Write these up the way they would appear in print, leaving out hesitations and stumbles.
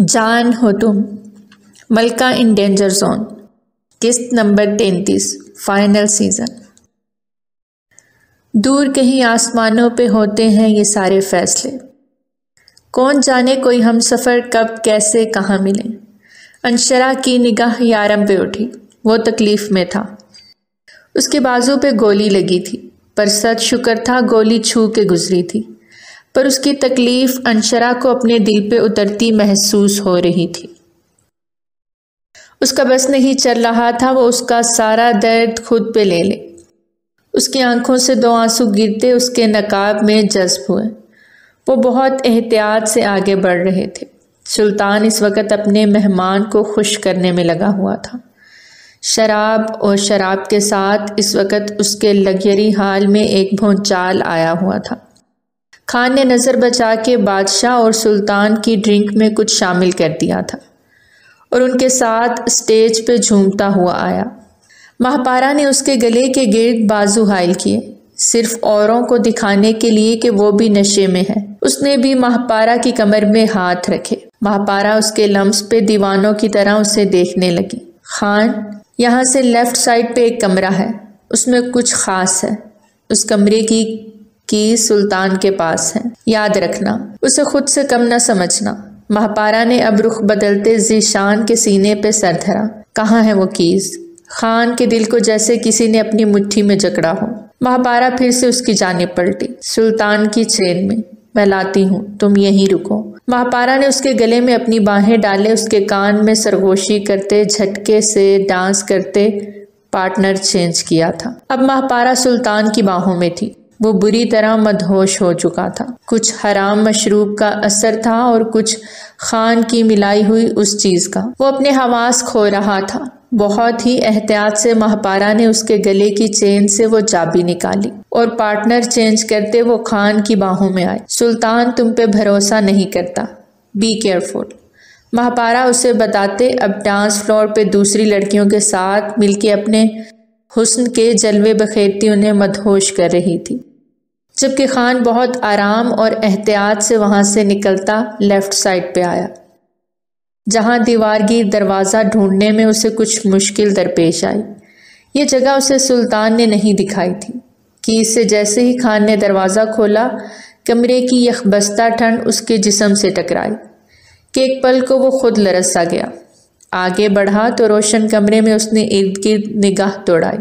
جان ہو تم، ملکہ in danger zone, قسط number 33، final season. دور کہیں آسمانوں پہ ہوتے ہیں یہ سارے فیصلے، کون جانے کوئی ہم سفر کب کیسے کہاں ملے۔ انشرا کی نگاہ یارم پہ اٹھی، وہ تکلیف میں تھا، اس کے بازو پہ گولی لگی تھی، پر صد شکر تھا گولی چھو کے گزری تھی، پر اس کی تکلیف انشرا کو اپنے دل پہ اترتی محسوس ہو رہی تھی۔ اس کا بس نہیں چل رہا تھا وہ اس کا سارا درد خود پہ لے لے۔ اس کی آنکھوں سے 2 آنسو گرتے اس کے نقاب میں جذب ہوئے۔ وہ بہت احتیاط سے آگے بڑھ رہے تھے۔ سلطان اس وقت اپنے مہمان کو خوش کرنے میں لگا ہوا تھا۔ شراب اور شراب کے ساتھ اس وقت اس کے لگژری حال میں ایک بھونچال آیا ہوا تھا۔ خان نے نظر بچا کے بادشاہ اور سلطان کی ڈرنک میں کچھ شامل کر دیا تھا اور ان کے ساتھ اسٹیج پہ جھومتا ہوا آیا۔ مہاپارا نے اس کے گلے کے گرد بازو حائل کیے، صرف اوروں کو دکھانے کے لیے کہ وہ بھی نشے میں ہے۔ اس نے بھی مہاپارا کی کمر میں ہاتھ رکھے۔ مہاپارا اس کے لمس پہ دیوانوں کی طرح اسے دیکھنے لگی۔ خان، یہاں سے لیفٹ سائڈ پہ ایک کمرہ ہے، اس میں کچھ خاص ہے۔ اس کمرے کی سلطان کے پاس ہے، یاد رکھنا، اسے خود سے کم نہ سمجھنا۔ مہاپارا نے اب رخ بدلتے ذیشان کے سینے پہ سر دھرا۔ کہاں ہے وہ کیز؟ خان کے دل کو جیسے کسی نے اپنی مٹھی میں جکڑا ہو۔ مہاپارا پھر سے اس کی جانب پلٹی۔ سلطان کی چین میں لاتی ہوں، تم یہیں رکو۔ مہاپارا نے اس کے گلے میں اپنی باہیں ڈالے، اس کے کان میں سرگوشی کرتے، جھٹکے سے ڈانس کرتے پارٹنر چینج کیا تھا۔ اب مہاپارا سلطان کی باہوں میں تھی۔ وہ بری طرح مدہوش ہو چکا تھا۔ کچھ حرام مشروب کا اثر تھا اور کچھ خان کی ملائی ہوئی اس چیز کا۔ وہ اپنے حواس کھو رہا تھا۔ بہت ہی احتیاط سے مہاپارا نے اس کے گلے کی چین سے وہ چابی نکالی اور پارٹنر چینج کرتے وہ خان کی باہوں میں آئے۔ سلطان تم پہ بھروسہ نہیں کرتا، بی کیئرفل، مہاپارا اسے بتاتے اب ڈانس فلور پہ دوسری لڑکیوں کے ساتھ مل کے اپنے حسن کے جلوے بخیرتی انہیں مدہوش کر رہی تھی، جبکہ خان بہت آرام اور احتیاط سے وہاں سے نکلتا لیفٹ سائڈ پہ آیا، جہاں دیوارگیر دروازہ ڈھونڈنے میں اسے کچھ مشکل درپیش آئی۔ یہ جگہ اسے سلطان نے نہیں دکھائی تھی کہ اس سے جیسے ہی خان نے دروازہ کھولا، کمرے کی یخبستہ ٹھنڈ اس کے جسم سے ٹکرائی کہ ایک پل کو وہ خود لرز سا گیا۔ آگے بڑھا تو روشن کمرے میں اس نے ارد گرد نگاہ دوڑائی۔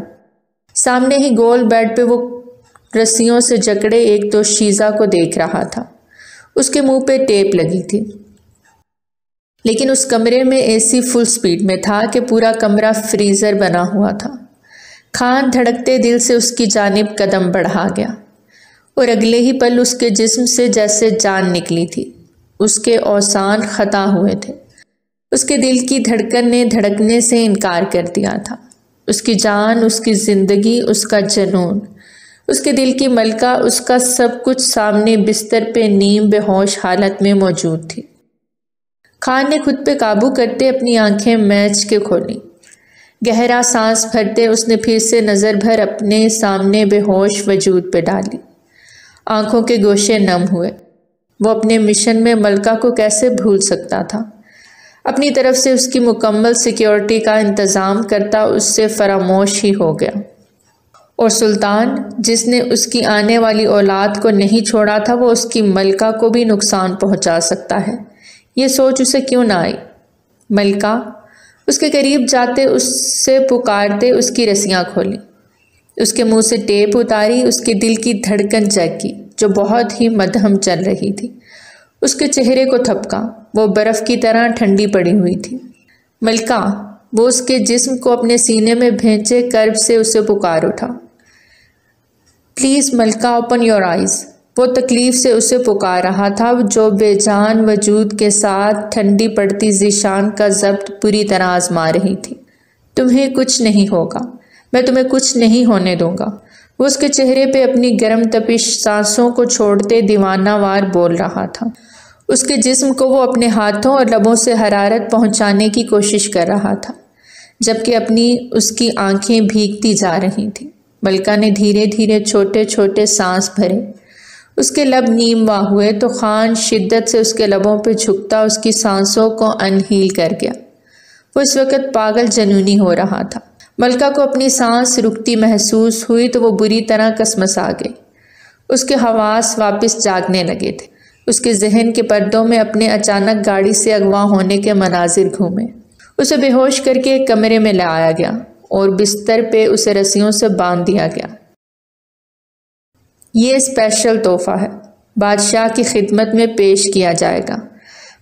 سامنے ہی گول بیڈ پہ وہ رسیوں سے جکڑے ایک دوشیزہ کو دیکھ رہا تھا۔ اس کے منہ پہ ٹیپ لگی تھی، لیکن اس کمرے میں اے سی فل سپیڈ میں تھا کہ پورا کمرہ فریزر بنا ہوا تھا۔ خان دھڑکتے دل سے اس کی جانب قدم بڑھا گیا اور اگلے ہی پل اس کے جسم سے جیسے جان نکلی تھی۔ اس کے اوسان خطا ہوئے تھے۔ اس کے دل کی دھڑکن نے دھڑکنے سے انکار کر دیا تھا۔ اس کی جان، اس کی زندگی، اس کا جنون، اس کے دل کی ملکہ، اس کا سب کچھ سامنے بستر پہ نیم بے ہوش حالت میں موجود تھی۔ خان نے خود پہ قابو کرتے اپنی آنکھیں میچ کے کھولی۔ گہرا سانس بھرتے اس نے پھر سے نظر بھر اپنے سامنے بے ہوش وجود پہ ڈالی۔ آنکھوں کے گوشے نم ہوئے۔ وہ اپنے مشن میں ملکہ کو کیسے بھول سکتا تھا؟ اپنی طرف سے اس کی مکمل سیکیورٹی کا انتظام کرتا اس سے فراموش ہی ہو گیا۔ اور سلطان، جس نے اس کی آنے والی اولاد کو نہیں چھوڑا تھا، وہ اس کی ملکہ کو بھی نقصان پہنچا سکتا ہے۔ یہ سوچ اسے کیوں نہ آئی؟ ملکہ، اس کے قریب جاتے اس سے پکارتے اس کی رسیاں کھولی، اس کے منہ سے ٹیپ اتاری، اس کے دل کی دھڑکن چیک کی جو بہت ہی مدھم چل رہی تھی۔ اس کے چہرے کو تھپکا، وہ برف کی طرح ٹھنڈی پڑی ہوئی تھی۔ ملکہ، وہ اس کے جسم کو اپنے سینے میں بھینچے کرب سے اسے پکار اٹھا۔ Please Malika, open your eyes. وہ تکلیف سے اسے پکار رہا تھا جو بے جان وجود کے ساتھ ٹھنڈی پڑتی ذیشان کا ضبط پوری طرح آزما رہی تھی۔ تمہیں کچھ نہیں ہوگا، میں تمہیں کچھ نہیں ہونے دوں گا۔ وہ اس کے چہرے پہ اپنی گرم تپش سانسوں کو چھوڑتے دیوانہ وار بول رہا تھا۔ اس کے جسم کو وہ اپنے ہاتھوں اور لبوں سے حرارت پہنچانے کی کوشش کر رہا تھا، جبکہ اس کی آنکھیں بھیگتی جا رہی تھیں۔ ملکہ نے دھیرے دھیرے چھوٹے چھوٹے سانس بھرے۔ اس کے لب نیم واہ ہوئے تو خان شدت سے اس کے لبوں پہ جھکتا اس کی سانسوں کو انہیل کر گیا۔ وہ اس وقت پاگل جنونی ہو رہا تھا۔ ملکہ کو اپنی سانس رکتی محسوس ہوئی تو وہ بری طرح کسمسا گئی۔ اس کے حواس واپس جاگنے لگے تھے۔ اس کے ذہن کے پردوں میں اپنے اچانک گاڑی سے اغوا ہونے کے مناظر گھومے۔ اسے بے ہوش کر کے ایک کمرے میں لایا گیا اور بستر پہ اسے رسیوں سے باندھ دیا گیا۔ یہ اسپیشل تحفہ ہے، بادشاہ کی خدمت میں پیش کیا جائے گا۔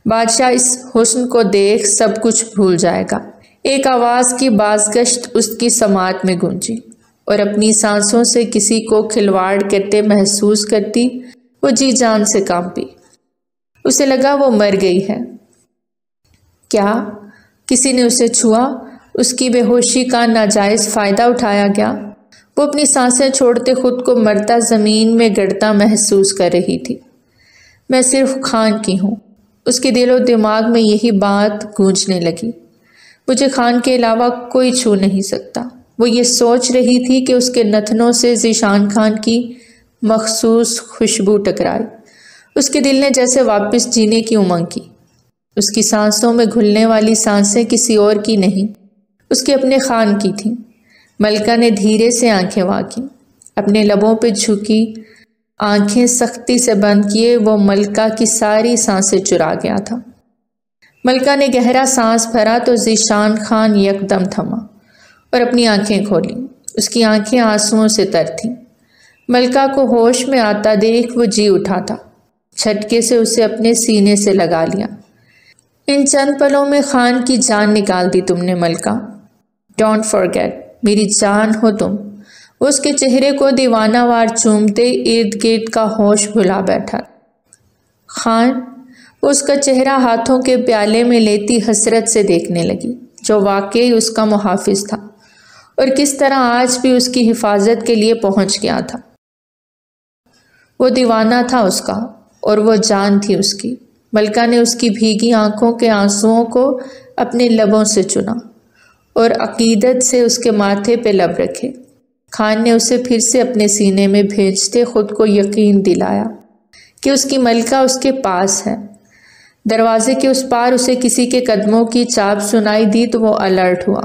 بادشاہ اس حسن کو دیکھ سب کچھ بھول جائے گا۔ ایک آواز کی بازگشت اس کی سماعت میں گونجی اور اپنی سانسوں سے کسی کو کھلواڑ کرتے محسوس کرتی وہ جی جان سے کانپی۔ اسے لگا وہ مر گئی ہے۔ کیا کسی نے اسے چھوا؟ اس کی بے ہوشی کا ناجائز فائدہ اٹھایا گیا؟ وہ اپنی سانسیں چھوڑتے خود کو مرتا زمین میں گڑتا محسوس کر رہی تھی۔ میں صرف خان کی ہوں۔ اس کے دل و دماغ میں یہی بات گونجنے لگی۔ مجھے خان کے علاوہ کوئی چھو نہیں سکتا۔ وہ یہ سوچ رہی تھی کہ اس کے نتنوں سے ذیشان خان کی مخصوص خوشبو ٹکرائی۔ اس کے دل نے جیسے واپس جینے کی امنگ کی۔ اس کی سانسوں میں گھلنے والی سانسیں کسی اور کی نہیں، اس کے اپنے خان کی تھیں۔ ملکہ نے دھیرے سے آنکھیں واکیں، اپنے لبوں پہ جھکی آنکھیں سختی سے بند کیے وہ ملکہ کی ساری سانسیں چرا گیا تھا۔ ملکہ نے گہرا سانس بھرا تو ذیشان خان یکدم تھما اور اپنی آنکھیں کھولیں۔ اس کی آنکھیں آنسوؤں سے تر تھیں۔ ملکہ کو ہوش میں آتا دیکھ وہ جی اٹھا تھا۔ جھٹکے سے اسے اپنے سینے سے لگا لیا۔ ان چند پلوں میں خان کی جان نکال دی تم نے ملکہ۔ ڈونٹ فارگیٹ، میری جان ہو تم۔ اس کے چہرے کو دیوانہ وار چومتے ارد گرد کا ہوش بھلا بیٹھا۔ خان، وہ اس کا چہرہ ہاتھوں کے پیالے میں لیتی حسرت سے دیکھنے لگی، جو واقعی اس کا محافظ تھا اور کس طرح آج بھی اس کی حفاظت کے لیے پہنچ گیا تھا۔ وہ دیوانہ تھا اس کا اور وہ جان تھی اس کی۔ ملکہ نے اس کی بھیگی آنکھوں کے آنسوؤں کو اپنے لبوں سے چنا اور عقیدت سے اس کے ماتھے پہ لب رکھے۔ خان نے اسے پھر سے اپنے سینے میں بھیجتے خود کو یقین دلایا کہ اس کی ملکہ اس کے پاس ہے۔ دروازے کے اس پار اسے کسی کے قدموں کی چاپ سنائی دی تو وہ الرٹ ہوا۔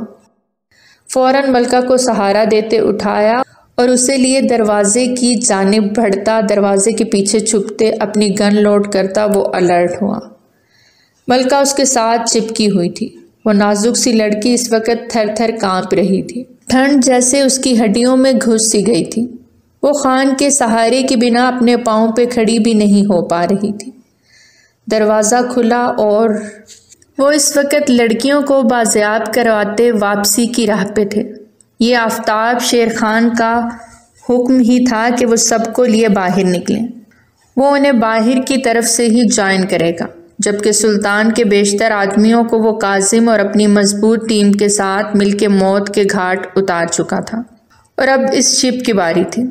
فوراً ملکہ کو سہارا دیتے اٹھایا اور اسے لیے دروازے کی جانب بڑھتا، دروازے کے پیچھے چھپتے اپنی گن لوڈ کرتا وہ الرٹ ہوا۔ ملکہ اس کے ساتھ چپکی ہوئی تھی۔ وہ نازک سی لڑکی اس وقت تھر تھر کانپ رہی تھی۔ ٹھنڈ جیسے اس کی ہڈیوں میں گھس سی گئی تھی۔ وہ خان کے سہارے کے بنا اپنے پاؤں پہ کھڑی بھی نہیں ہو پا رہی تھی۔ دروازہ کھلا اور وہ اس وقت لڑکیوں کو بازیاب کرواتے واپسی کی راہ پہ تھے۔ یہ آفتاب شیر خان کا حکم ہی تھا کہ وہ سب کو لیے باہر نکلیں۔ وہ انہیں باہر کی طرف سے ہی جوائن کرے گا، جبکہ سلطان کے بیشتر آدمیوں کو وہ کاظم اور اپنی مضبوط ٹیم کے ساتھ مل کے موت کے گھاٹ اتار چکا تھا، اور اب اس شپ کی باری تھی۔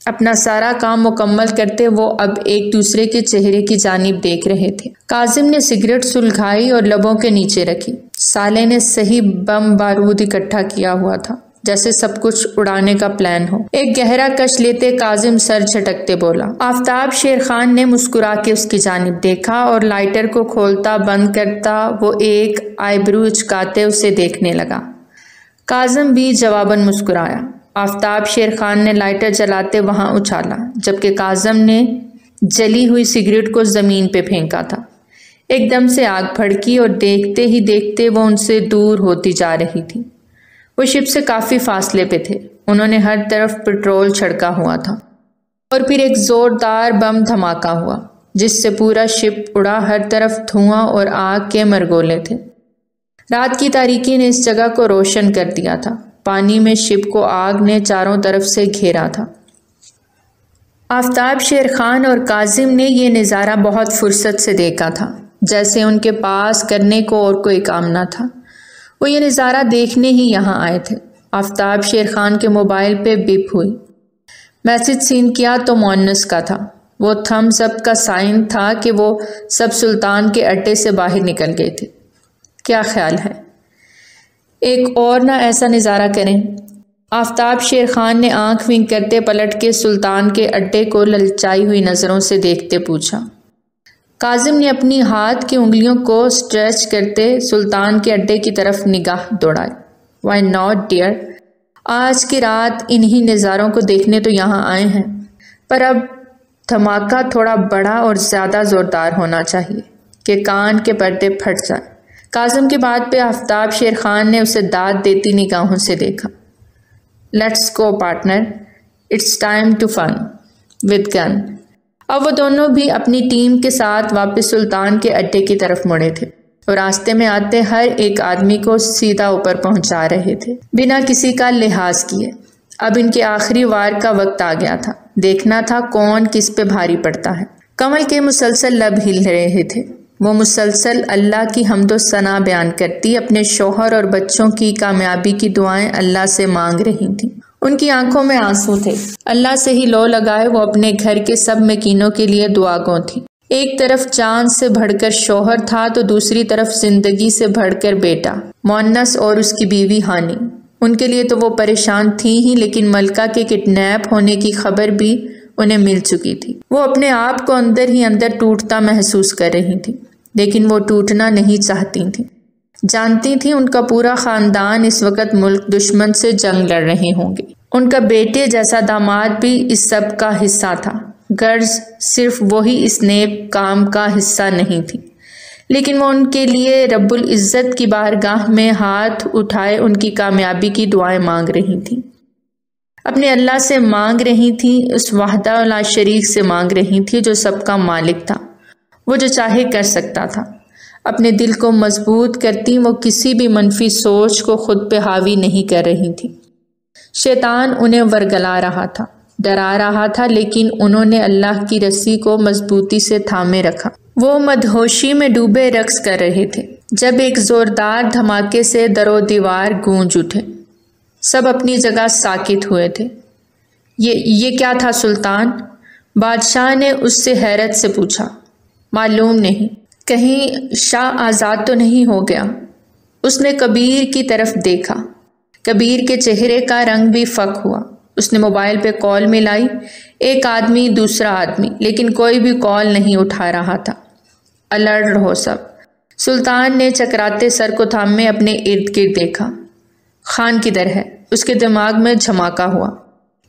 اپنا سارا کام مکمل کرتے وہ اب ایک دوسرے کے چہرے کی جانب دیکھ رہے تھے۔ کاظم نے سگریٹ سلگائی اور لبوں کے نیچے رکھی۔ سالے نے صحیح بم بارود اکٹھا کیا ہوا تھا، جیسے سب کچھ اڑانے کا پلان ہو۔ ایک گہرا کش لیتے کاظم سر جھٹکتے بولا۔ آفتاب شیر خان نے مسکرا کے اس کی جانب دیکھا اور لائٹر کو کھولتا بند کرتا وہ ایک آئی برو اچکاتے اسے دیکھنے لگا۔ کاظم بھی جواباً مسکرایا۔ آفتاب شیر خان نے لائٹر جلاتے وہاں اچھالا، جبکہ کاظم نے جلی ہوئی سگریٹ کو زمین پہ پھینکا تھا۔ ایک دم سے آگ بھڑکی اور دیکھتے ہی دیکھتے وہ ان سے دور ہوتی جا رہی تھی۔ وہ شپ سے کافی فاصلے پہ تھے۔ انہوں نے ہر طرف پٹرول چھڑکا ہوا تھا اور پھر ایک زوردار بم دھماکہ ہوا جس سے پورا شپ اڑا۔ ہر طرف دھواں اور آگ کے مرگولے تھے۔ رات کی تاریکی نے اس جگہ کو روشن کر دیا تھا۔ پانی میں شپ کو آگ نے چاروں طرف سے گھیرا تھا۔ آفتاب شیر خان اور کاظم نے یہ نظارہ بہت فرصت سے دیکھا تھا، جیسے ان کے پاس کرنے کو اور کوئی کام نہ تھا۔ وہ یہ نظارہ دیکھنے ہی یہاں آئے تھے۔ آفتاب شیر خان کے موبائل پہ بیپ ہوئی۔ میسج سین کیا تو مونس کا تھا۔ وہ تھمز اپ کا سائن تھا کہ وہ سب سلطان کے اڈے سے باہر نکل گئے تھے۔ کیا خیال ہے ایک اور نہ ایسا نظارہ کریں؟ آفتاب شیر خان نے آنکھ ونک کرتے پلٹ کے سلطان کے اڈے کو للچائی ہوئی نظروں سے دیکھتے پوچھا۔ کاظم نے اپنی ہاتھ کی انگلیوں کو اسٹریچ کرتے سلطان کے اڈے کی طرف نگاہ دوڑائی۔ وائی ناٹ ڈیئر، آج کی رات انہی نظاروں کو دیکھنے تو یہاں آئے ہیں، پر اب دھماکہ تھوڑا بڑا اور زیادہ زوردار ہونا چاہیے کہ کان کے پردے پھٹ جائیں۔ کاظم کی بات پہ آفتاب شیر خان نے اسے داد دیتی نگاہوں سے دیکھا۔ Let's go partner, it's time to fun with gun. اب وہ دونوں بھی اپنی ٹیم کے ساتھ واپس سلطان کے اڈے کی طرف مڑے تھے اور راستے میں آتے ہر ایک آدمی کو سیدھا اوپر پہنچا رہے تھے بنا کسی کا لحاظ کیے۔ اب ان کے آخری وار کا وقت آ گیا تھا، دیکھنا تھا کون کس پہ بھاری پڑتا ہے۔ کمل کے مسلسل لب ہل رہے تھے، وہ مسلسل اللہ کی حمد و ثنا بیان کرتی اپنے شوہر اور بچوں کی کامیابی کی دعائیں اللہ سے مانگ رہی تھیں۔ ان کی آنکھوں میں آنسو تھے، اللہ سے ہی لو لگائے وہ اپنے گھر کے سب مکینوں کے لیے دعا گو تھیں۔ ایک طرف چاند سے بڑھ کر شوہر تھا تو دوسری طرف زندگی سے بڑھ کر بیٹا مونس اور اس کی بیوی ہانی۔ ان کے لیے تو وہ پریشان تھی ہی، لیکن ملکہ کے کڈنیپ ہونے کی خبر بھی انہیں مل چکی تھی۔ وہ اپنے آپ کو اندر ہی اندر ٹوٹتا محسوس کر رہی تھی، لیکن وہ ٹوٹنا نہیں چاہتی تھیں۔ جانتی تھیں ان کا پورا خاندان اس وقت ملک دشمن سے جنگ لڑ رہے ہوں گے۔ ان کا بیٹے جیسا داماد بھی اس سب کا حصہ تھا، غرض صرف وہی اس نیک کام کا حصہ نہیں تھی، لیکن وہ ان کے لیے رب العزت کی بارگاہ میں ہاتھ اٹھائے ان کی کامیابی کی دعائیں مانگ رہی تھیں، اپنے اللہ سے مانگ رہی تھیں، اس وحدہ لا شریک سے مانگ رہی تھیں جو سب کا مالک تھا، وہ جو چاہے کر سکتا تھا۔ اپنے دل کو مضبوط کرتی وہ کسی بھی منفی سوچ کو خود پہ حاوی نہیں کر رہی تھی۔ شیطان انہیں ورگلا رہا تھا، ڈرا رہا تھا، لیکن انہوں نے اللہ کی رسی کو مضبوطی سے تھامے رکھا۔ وہ مدہوشی میں ڈوبے رقص کر رہے تھے جب ایک زوردار دھماکے سے در و دیوار گونج اٹھے۔ سب اپنی جگہ ساکت ہوئے تھے۔ یہ کیا تھا سلطان؟ بادشاہ نے اس سے حیرت سے پوچھا۔ معلوم نہیں، کہیں شاہ آزاد تو نہیں ہو گیا؟ اس نے کبیر کی طرف دیکھا۔ کبیر کے چہرے کا رنگ بھی فک ہوا۔ اس نے موبائل پہ کال ملائی، ایک آدمی دوسرا آدمی، لیکن کوئی بھی کال نہیں اٹھا رہا تھا۔ الرٹ رہو سب۔ سلطان نے چکراتے سر کو تھامے اپنے ارد گرد دیکھا۔ خان کدھر ہے؟ اس کے دماغ میں جھماکا ہوا،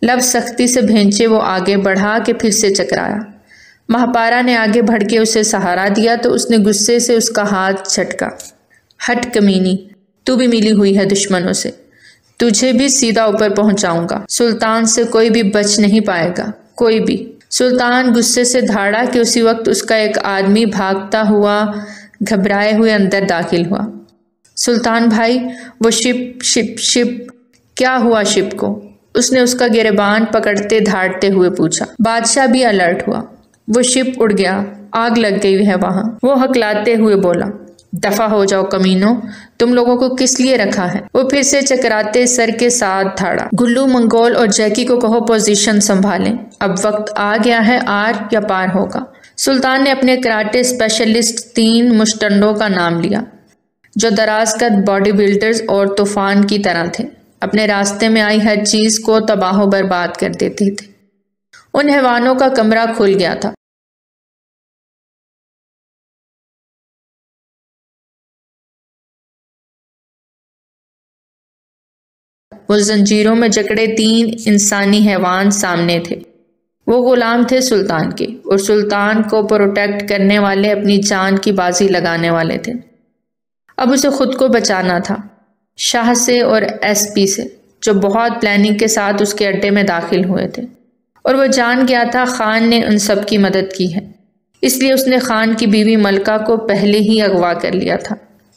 لب سختی سے بھینچے وہ آگے بڑھا کے پھر سے چکرایا۔ مہاپارا نے آگے بڑھ کے اسے سہارا دیا تو اس نے غصے سے اس کا ہاتھ جھٹکا۔ ہٹ کمینی، تو بھی ملی ہوئی ہے دشمنوں سے، تجھے بھی سیدھا اوپر پہنچاؤں گا۔ سلطان سے کوئی بھی بچ نہیں پائے گا، کوئی بھی۔ سلطان غصے سے دھاڑا کہ اسی وقت اس کا ایک آدمی بھاگتا ہوا گھبرائے ہوئے اندر داخل ہوا۔ سلطان بھائی، وہ شپ کیا ہوا شپ کو؟ اس نے اس کا گریبان پکڑتے دھاڑتے ہوئے پوچھا۔ بادشاہ بھی الرٹ ہوا۔ وہ شپ اڑ گیا، آگ لگ گئی ہے وہاں، وہ ہکلاتے ہوئے بولا۔ دفع ہو جاؤ کمینوں، تم لوگوں کو کس لیے رکھا ہے؟ وہ پھر سے چکراتے سر کے ساتھ دھاڑا۔ گلو، منگول اور جیکی کو کہو پوزیشن سنبھالیں، اب وقت آ گیا ہے، آر یا پار ہوگا۔ سلطان نے اپنے کراٹے اسپیشلسٹ 3 مشتنڈوں کا نام لیا جو دراز قد باڈی بلڈرز اور طوفان کی طرح تھے، اپنے راستے میں آئی ہر چیز کو تباہ و برباد کر دیتے تھے۔ ان حیوانوں کا کمرہ کھل گیا تھا۔ وہ زنجیروں میں جکڑے 3 انسانی حیوان سامنے تھے۔ وہ غلام تھے سلطان کے، اور سلطان کو پروٹیکٹ کرنے والے اپنی جان کی بازی لگانے والے تھے۔ اب اسے خود کو بچانا تھا، شاہ سے اور ایس پی سے، جو بہت پلاننگ کے ساتھ اس کے اڈے میں داخل ہوئے تھے، اور وہ جان گیا تھا خان نے ان سب کی مدد کی ہے، اس لیے اس نے خان کی بیوی ملکہ کو پہلے ہی اغوا کر لیا تھا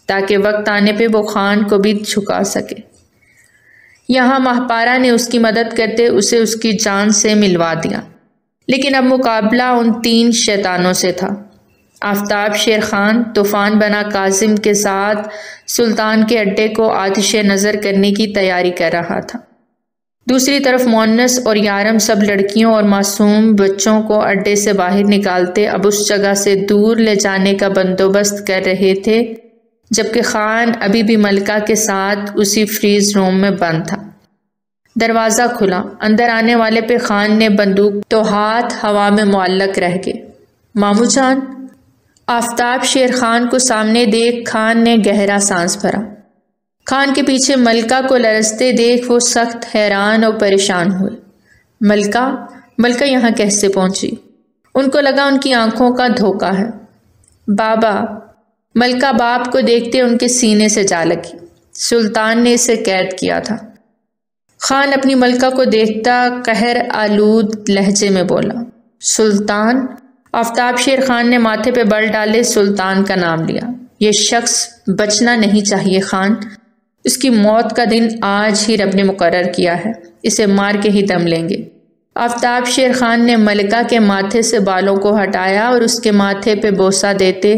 تاکہ وقت آنے پہ وہ خان کو بھی جھکا سکے۔ یہاں مہاپارا نے اس کی مدد کرتے اسے اس کی جان سے ملوا دیا، لیکن اب مقابلہ ان 3 شیطانوں سے تھا۔ آفتاب شیر خان طوفان بنا کاظم کے ساتھ سلطان کے اڈے کو آتش نظر کرنے کی تیاری کر رہا تھا۔ دوسری طرف مونس اور یارم سب لڑکیوں اور معصوم بچوں کو اڈے سے باہر نکالتے اب اس جگہ سے دور لے جانے کا بندوبست کر رہے تھے، جبکہ خان ابھی بھی ملکہ کے ساتھ اسی فریز روم میں بند تھا۔ دروازہ کھلا، اندر آنے والے پہ خان نے بندوق تو ہاتھ ہوا میں معلق رہ گئے۔ ماموں جان! آفتاب شیر خان کو سامنے دیکھ خان نے گہرا سانس بھرا۔ خان کے پیچھے ملکہ کو لرزتے دیکھ وہ سخت حیران اور پریشان ہوئے۔ ملکہ یہاں کیسے پہنچی؟ ان کو لگا ان کی آنکھوں کا دھوکہ ہے۔ بابا! ملکہ باپ کو دیکھتے ان کے سینے سے جا لگی۔ سلطان نے اسے قید کیا تھا۔ خان اپنی ملکہ کو دیکھتا قہر آلود لہجے میں بولا۔ سلطان؟ آفتاب شیر خان نے ماتھے پہ بل ڈالے سلطان کا نام لیا۔ یہ شخص بچنا نہیں چاہیے خان، اس کی موت کا دن آج ہی رب نے مقرر کیا ہے، اسے مار کے ہی دم لیں گے۔ آفتاب شیر خان نے ملکہ کے ماتھے سے بالوں کو ہٹایا اور اس کے ماتھے پہ بوسہ دیتے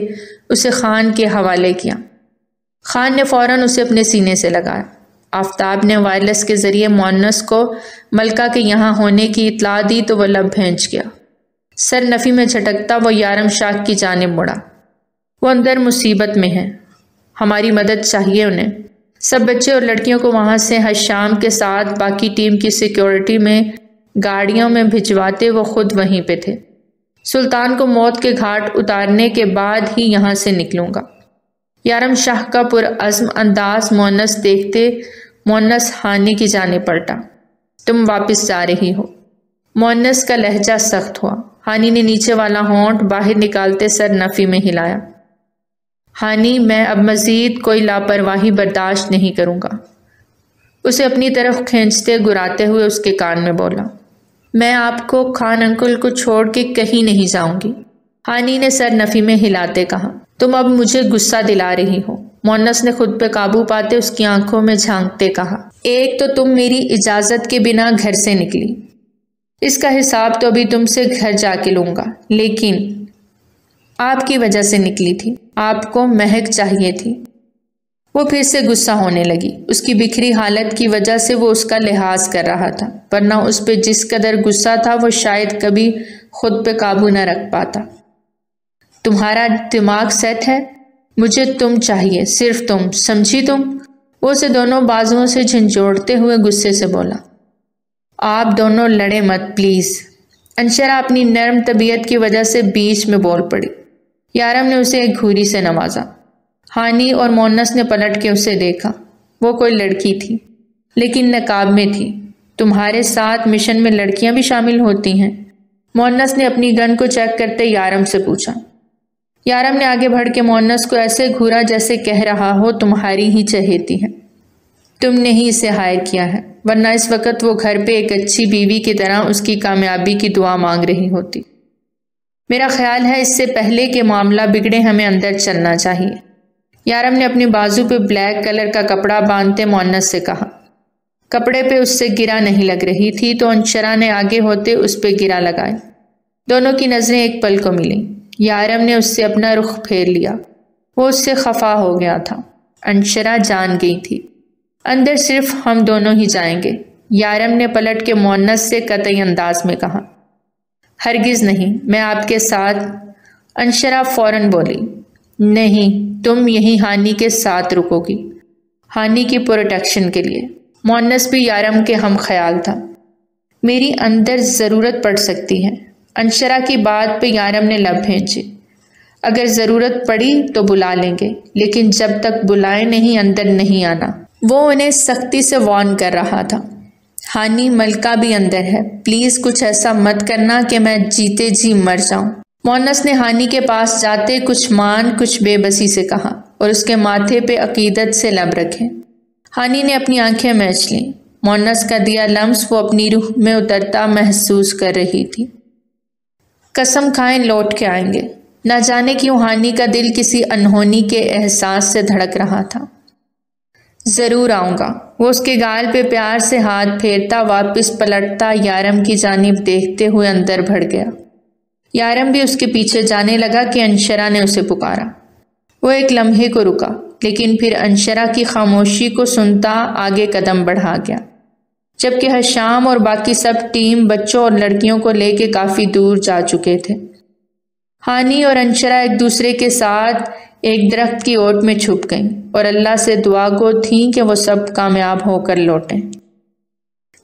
اسے خان کے حوالے کیا۔ خان نے فوراً اسے اپنے سینے سے لگایا۔ آفتاب نے وائرلیس کے ذریعے مونس کو ملکہ کے یہاں ہونے کی اطلاع دی تو وہ لب بھینچ گیا۔ سر نفی میں جھٹکتا وہ یارم شاہ کی جانب مڑا۔ وہ اندر مصیبت میں ہیں، ہماری مدد چاہیے انہیں۔ سب بچے اور لڑکیوں کو وہاں سے حشام کے ساتھ باقی ٹیم کی سیکیورٹی میں گاڑیوں میں بھجواتے وہ خود وہیں پہ تھے۔ سلطان کو موت کے گھاٹ اتارنے کے بعد ہی یہاں سے نکلوں گا۔ یارم شاہ کا پرعزم انداز مونس دیکھتے مونس ہانی کی جانب پلٹا۔ تم واپس جا رہی ہو؟ مونس کا لہجہ سخت ہوا۔ ہانی نے نیچے والا ہونٹ باہر نکالتے سر نفی میں ہلایا۔ ہانی، میں اب مزید کوئی لاپرواہی برداشت نہیں کروں گا۔ اسے اپنی طرف کھینچتے گراتے ہوئے اس کے کان میں بولا۔ میں آپ کو خان انکل کو چھوڑ کے کہیں نہیں جاؤں گی، ہانی نے سر نفی میں ہلاتے کہا۔ تم اب مجھے غصہ دلا رہی ہو، مونس نے خود پہ قابو پاتے اس کی آنکھوں میں جھانکتے کہا۔ ایک تو تم میری اجازت کے بنا گھر سے نکلی، اس کا حساب تو ابھی تم سے گھر جا کے لوں گا، لیکن آپ کی وجہ سے نکلی تھی، آپ کو مہک چاہیے تھی۔ وہ پھر سے غصہ ہونے لگی۔ اس کی بکھری حالت کی وجہ سے وہ اس کا لحاظ کر رہا تھا، ورنہ اس پہ جس قدر غصہ تھا وہ شاید کبھی خود پہ قابو نہ رکھ پاتا۔ تمہارا دماغ سیٹ ہے؟ مجھے تم چاہیے، صرف تم، سمجھی تم؟ وہ اسے دونوں بازوؤں سے جھنجھوڑتے ہوئے غصے سے بولا۔ آپ دونوں لڑے مت پلیز۔ انشرا اپنی نرم طبیعت کی وجہ سے بیچ میں بول پڑی۔ یارم نے اسے ایک گھوری سے نوازا۔ ہانی اور مونس نے پلٹ کے اسے دیکھا۔ وہ کوئی لڑکی تھی، لیکن نقاب میں تھی۔ تمہارے ساتھ مشن میں لڑکیاں بھی شامل ہوتی ہیں؟ مونس نے اپنی گن کو چیک کرتے یارم سے پوچھا۔ یارم نے آگے بڑھ کے مونس کو ایسے گھورا جیسے کہہ رہا ہو تمہاری ہی چہیتی ہے، تم نے ہی اسے ہائر کیا ہے، ورنہ اس وقت وہ گھر پہ ایک اچھی بیوی کی طرح اس کی کامیابی کی دعا مانگ رہی ہوتی۔ میرا خیال ہے اس سے پہلے کہ معاملہ بگڑے ہمیں اندر چلنا چاہیے۔ یارم نے اپنے بازو پہ بلیک کلر کا کپڑا باندھتے مونس سے کہا۔ کپڑے پہ اس سے گرا نہیں لگ رہی تھی تو انشرا نے آگے ہوتے اس پہ گرا لگائے۔ دونوں کی نظریں ایک پل کو ملیں۔ یارم نے اس سے اپنا رخ پھیر لیا۔ وہ اس سے خفا ہو گیا تھا۔ انشرا جان گئی تھی، اندر صرف ہم دونوں ہی جائیں گے، یارم نے پلٹ کے مونس سے قطعی انداز میں کہا۔ ہرگز نہیں، میں آپ کے ساتھ، انشرا فوراً بولی۔ نہیں، تم یہیں ہانی کے ساتھ رکو گی، ہانی کی پروٹیکشن کے لیے۔ مونس بھی یارم کے ہم خیال تھا۔ میری اندر ضرورت پڑ سکتی ہے۔ انشرا کی بات پہ یارم نے لب بھینچے۔ اگر ضرورت پڑی تو بلا لیں گے، لیکن جب تک بلائے نہیں اندر نہیں آنا۔ وہ انہیں سختی سے وارن کر رہا تھا۔ ہانی، ملکہ بھی اندر ہے، پلیز کچھ ایسا مت کرنا کہ میں جیتے جی مر جاؤں۔ مونس نے ہانی کے پاس جاتے کچھ مان کچھ بے بسی سے کہا اور اس کے ماتھے پہ عقیدت سے لب رکھے۔ ہانی نے اپنی آنکھیں میچ لیں۔ مونس کا دیا لمس وہ اپنی روح میں اترتا محسوس کر رہی تھی۔ قسم کھائیں لوٹ کے آئیں گے۔ نہ جانے کیوں ہانی کا دل کسی انہونی کے احساس سے دھڑک رہا تھا۔ ضرور آؤں گا۔ وہ اس کے گال پہ پیار سے ہاتھ پھیرتا واپس پلٹتا یارم کی جانب دیکھتے ہوئے اندر بڑھ گیا۔ یارم بھی اس کے پیچھے جانے لگا کہ انشرا نے اسے پکارا۔ وہ ایک لمحے کو رکا، لیکن پھر انشرا کی خاموشی کو سنتا آگے قدم بڑھا گیا، جبکہ حشام اور باقی سب ٹیم بچوں اور لڑکیوں کو لے کے کافی دور جا چکے تھے۔ ہانی اور انشرا ایک دوسرے کے ساتھ ایک درخت کی اوٹ میں چھپ گئیں اور اللہ سے دعا گو تھیں کہ وہ سب کامیاب ہو کر لوٹیں۔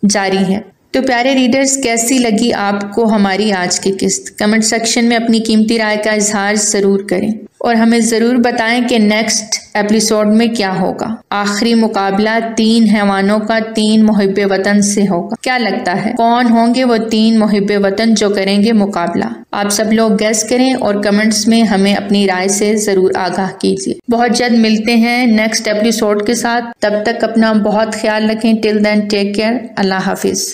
جاری ہے۔ تو پیارے ریڈرز، کیسی لگی آپ کو ہماری آج کی قسط؟ کمنٹ سیکشن میں اپنی قیمتی رائے کا اظہار ضرور کریں اور ہمیں ضرور بتائیں کہ نیکسٹ ایپیسوڈ میں کیا ہوگا۔ آخری مقابلہ 3 حیوانوں کا 3 محب وطن سے ہوگا۔ کیا لگتا ہے کون ہوں گے وہ 3 محب وطن جو کریں گے مقابلہ؟ آپ سب لوگ گیس کریں اور کمنٹس میں ہمیں اپنی رائے سے ضرور آگاہ کیجیے۔ بہت جلد ملتے ہیں نیکسٹ ایپیسوڈ کے ساتھ، تب تک اپنا بہت خیال رکھیں۔ ٹل دین ٹیک کیئر، اللہ حافظ۔